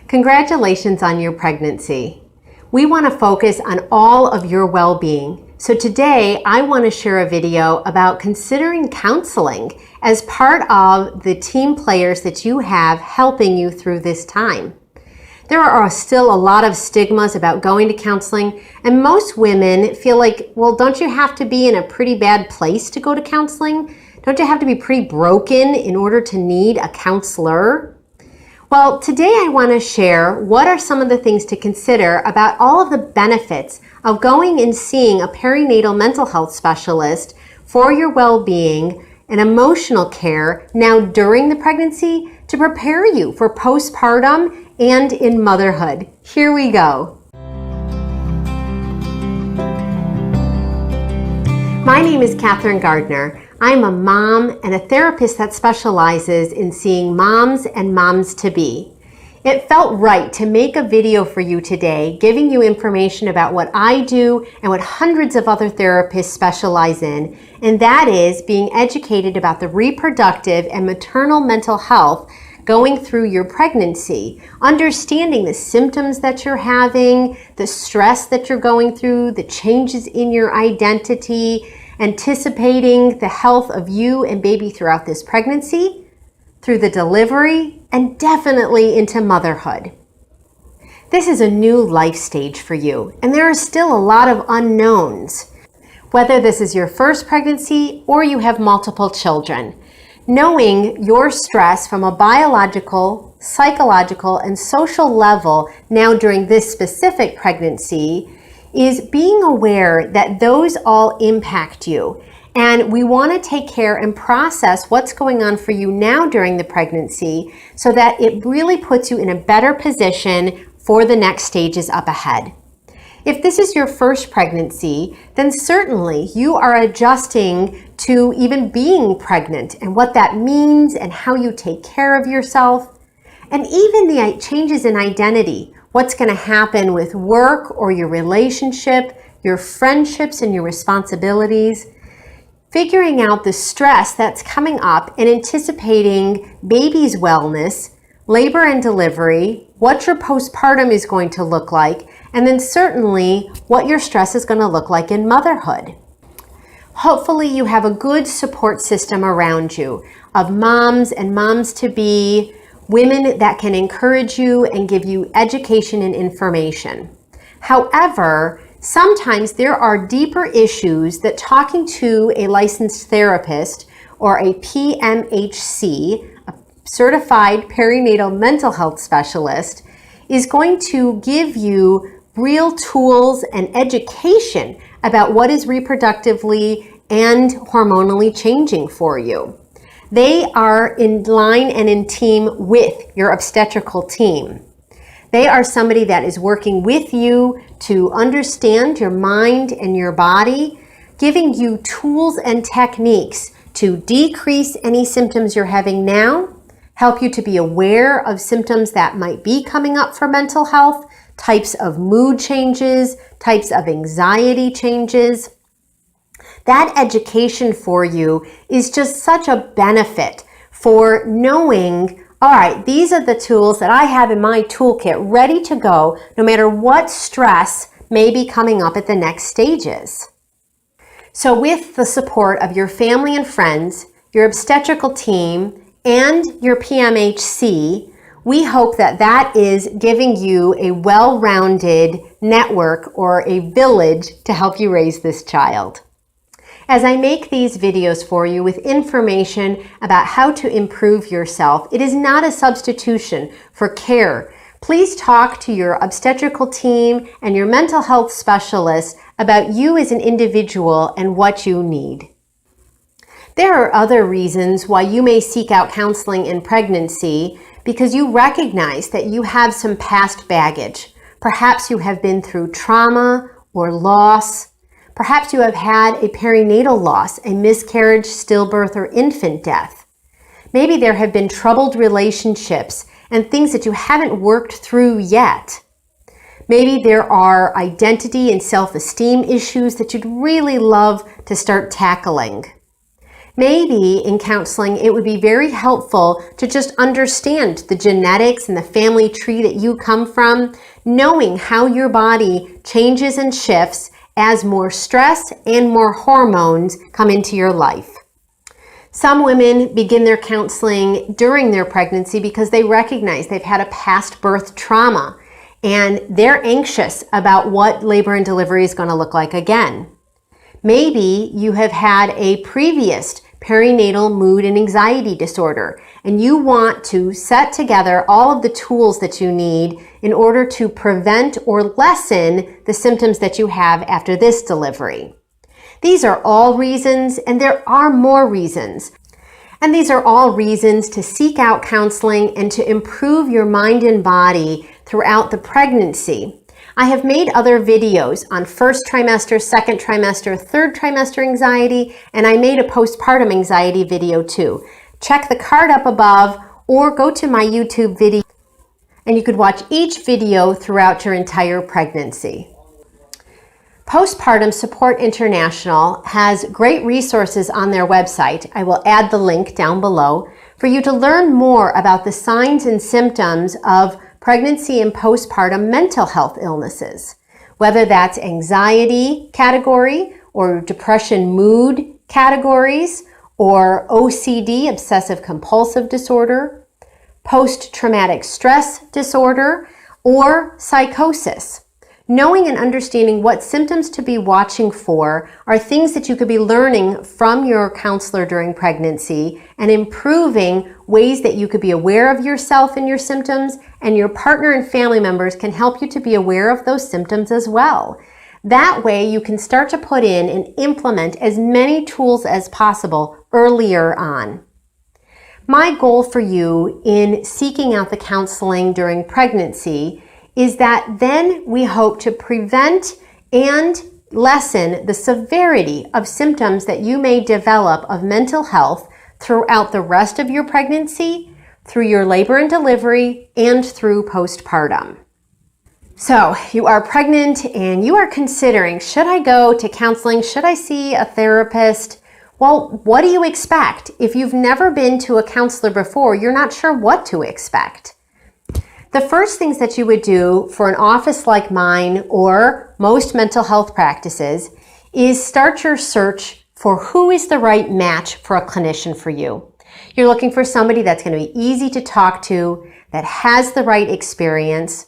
Congratulations on your pregnancy. We want to focus on all of your well-being. So today I want to share a video about considering counseling as part of the team players that you have helping you through this time. There are still a lot of stigmas about going to counseling, and most women feel like, well, don't you have to be in a pretty bad place to go to counseling? Don't you have to be pretty broken in order to need a counselor? Well, today I want to share what are some of the things to consider about all of the benefits of going and seeing a perinatal mental health specialist for your well-being and emotional care now during the pregnancy to prepare you for postpartum and in motherhood. Here we go. My name is Kathryn Gardner. I'm a mom and a therapist that specializes in seeing moms and moms-to-be. It felt right to make a video for you today, giving you information about what I do and what hundreds of other therapists specialize in, and that is being educated about the reproductive and maternal mental health going through your pregnancy, understanding the symptoms that you're having, the stress that you're going through, the changes in your identity, anticipating the health of you and baby throughout this pregnancy, through the delivery, and definitely into motherhood. This is a new life stage for you, and there are still a lot of unknowns. Whether this is your first pregnancy or you have multiple children, knowing your stress from a biological, psychological, and social level now during this specific pregnancy is being aware that those all impact you. And we want to take care and process what's going on for you now during the pregnancy so that it really puts you in a better position for the next stages up ahead. If this is your first pregnancy, then certainly you are adjusting to even being pregnant and what that means and how you take care of yourself, and even the changes in identity. What's going to happen with work or your relationship, your friendships and your responsibilities. Figuring out the stress that's coming up and anticipating baby's wellness, labor and delivery, what your postpartum is going to look like, and then certainly what your stress is going to look like in motherhood. Hopefully you have a good support system around you of moms and moms-to-be, women that can encourage you and give you education and information. However, sometimes there are deeper issues that talking to a licensed therapist or a PMH-C, a certified perinatal mental health specialist, is going to give you real tools and education about what is reproductively and hormonally changing for you. They are in line and in team with your obstetrical team. They are somebody that is working with you to understand your mind and your body, giving you tools and techniques to decrease any symptoms you're having now, help you to be aware of symptoms that might be coming up for mental health, types of mood changes, types of anxiety changes. That education for you is just such a benefit for knowing, all right, these are the tools that I have in my toolkit ready to go no matter what stress may be coming up at the next stages. So with the support of your family and friends, your obstetrical team, and your PMH-C, we hope that that is giving you a well-rounded network or a village to help you raise this child. As I make these videos for you with information about how to improve yourself, it is not a substitution for care. Please talk to your obstetrical team and your mental health specialist about you as an individual and what you need. There are other reasons why you may seek out counseling in pregnancy because you recognize that you have some past baggage. Perhaps you have been through trauma or loss. Perhaps you have had a perinatal loss, a miscarriage, stillbirth, or infant death. Maybe there have been troubled relationships and things that you haven't worked through yet. Maybe there are identity and self-esteem issues that you'd really love to start tackling. Maybe in counseling, it would be very helpful to just understand the genetics and the family tree that you come from, knowing how your body changes and shifts as more stress and more hormones come into your life. Some women begin their counseling during their pregnancy because they recognize they've had a past birth trauma and they're anxious about what labor and delivery is going to look like again. Maybe you have had a previous perinatal mood and anxiety disorder, and you want to set together all of the tools that you need in order to prevent or lessen the symptoms that you have after this delivery. These are all reasons, and there are more reasons. And these are all reasons to seek out counseling and to improve your mind and body throughout the pregnancy. I have made other videos on first trimester, second trimester, third trimester anxiety, and I made a postpartum anxiety video too. Check the card up above or go to my YouTube video and you could watch each video throughout your entire pregnancy. Postpartum Support International has great resources on their website. I will add the link down below for you to learn more about the signs and symptoms of pregnancy and postpartum mental health illnesses, whether that's anxiety category or depression mood categories or OCD, obsessive compulsive disorder, post-traumatic stress disorder, or psychosis. Knowing and understanding what symptoms to be watching for are things that you could be learning from your counselor during pregnancy and improving ways that you could be aware of yourself and your symptoms, and your partner and family members can help you to be aware of those symptoms as well. That way you can start to put in and implement as many tools as possible earlier on. My goal for you in seeking out the counseling during pregnancy is that then we hope to prevent and lessen the severity of symptoms that you may develop of mental health throughout the rest of your pregnancy, through your labor and delivery, and through postpartum. So you are pregnant and you are considering, should I go to counseling? Should I see a therapist? Well, what do you expect? If you've never been to a counselor before, you're not sure what to expect. The first things that you would do for an office like mine or most mental health practices is start your search for who is the right match for a clinician for you. You're looking for somebody that's going to be easy to talk to, that has the right experience.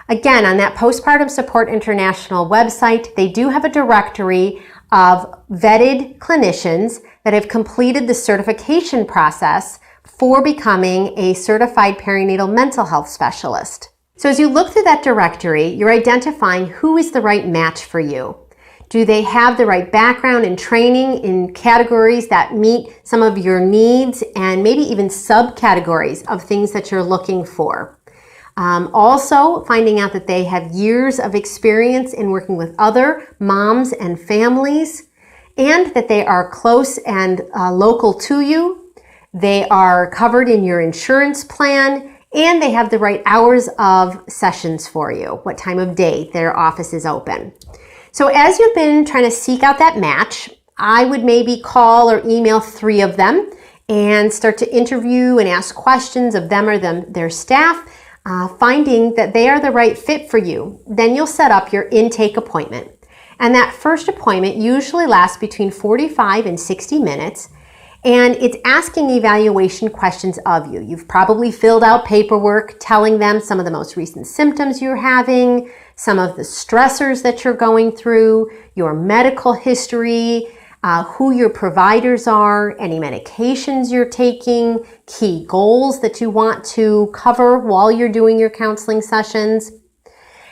Again, on that Postpartum Support International website, they do have a directory of vetted clinicians that have completed the certification process for becoming a certified perinatal mental health specialist. So as you look through that directory, you're identifying who is the right match for you. Do they have the right background and training in categories that meet some of your needs and maybe even subcategories of things that you're looking for? Also, finding out that they have years of experience in working with other moms and families, and that they are close and local to you. They are covered in your insurance plan, and they have the right hours of sessions for you, what time of day their office is open. So as you've been trying to seek out that match, I would maybe call or email 3 of them and start to interview and ask questions of them or their staff, finding that they are the right fit for you. Then you'll set up your intake appointment. And that first appointment usually lasts between 45 and 60 minutes. And it's asking evaluation questions of you. You've probably filled out paperwork telling them some of the most recent symptoms you're having, some of the stressors that you're going through, your medical history, who your providers are, any medications you're taking, key goals that you want to cover while you're doing your counseling sessions.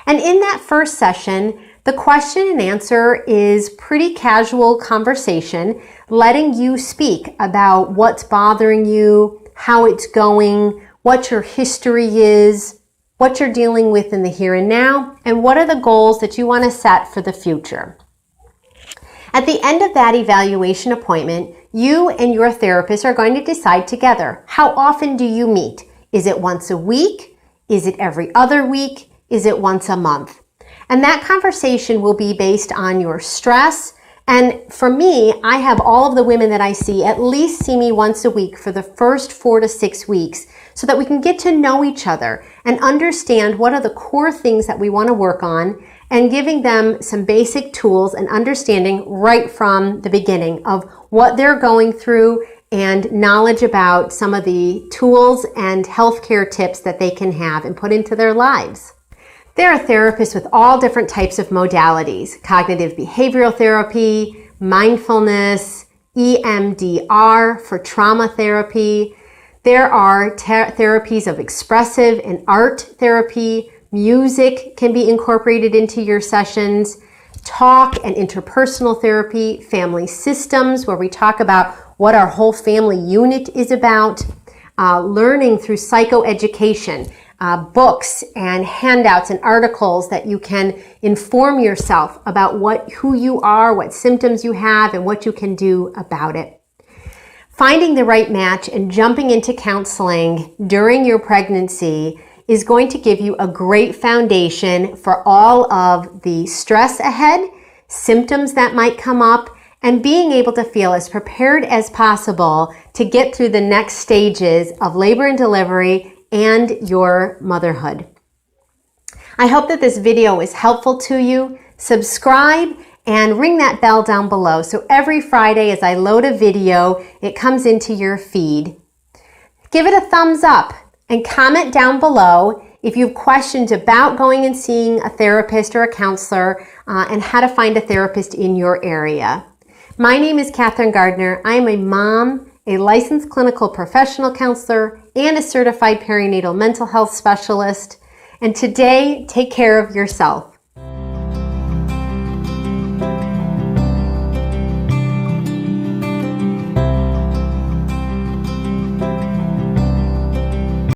And in that first session, the question and answer is pretty casual conversation, letting you speak about what's bothering you, how it's going, what your history is, what you're dealing with in the here and now, and what are the goals that you want to set for the future. At the end of that evaluation appointment, you and your therapist are going to decide together, how often do you meet? Is it once a week? Is it every other week? Is it once a month? And that conversation will be based on your stress And for me, I have all of the women that I see at least see me once a week for the first 4 to 6 weeks so that we can get to know each other and understand what are the core things that we want to work on, and giving them some basic tools and understanding right from the beginning of what they're going through and knowledge about some of the tools and healthcare tips that they can have and put into their lives. There are therapists with all different types of modalities: cognitive behavioral therapy, mindfulness, EMDR for trauma therapy. There are therapies of expressive and art therapy. Music can be incorporated into your sessions. Talk and interpersonal therapy, family systems, where we talk about what our whole family unit is about. Learning through psychoeducation. Books and handouts and articles that you can inform yourself about who you are, what symptoms you have, and what you can do about it. Finding the right match and jumping into counseling during your pregnancy is going to give you a great foundation for all of the stress ahead, symptoms that might come up, and being able to feel as prepared as possible to get through the next stages of labor and delivery and your motherhood. I hope that this video is helpful to you. Subscribe and ring that bell down below so every Friday as I load a video, it comes into your feed. Give it a thumbs up and comment down below if you have questions about going and seeing a therapist or a counselor and how to find a therapist in your area. My name is Kathryn Gardner. I am a mom, a licensed clinical professional counselor, and a certified perinatal mental health specialist. And today, take care of yourself.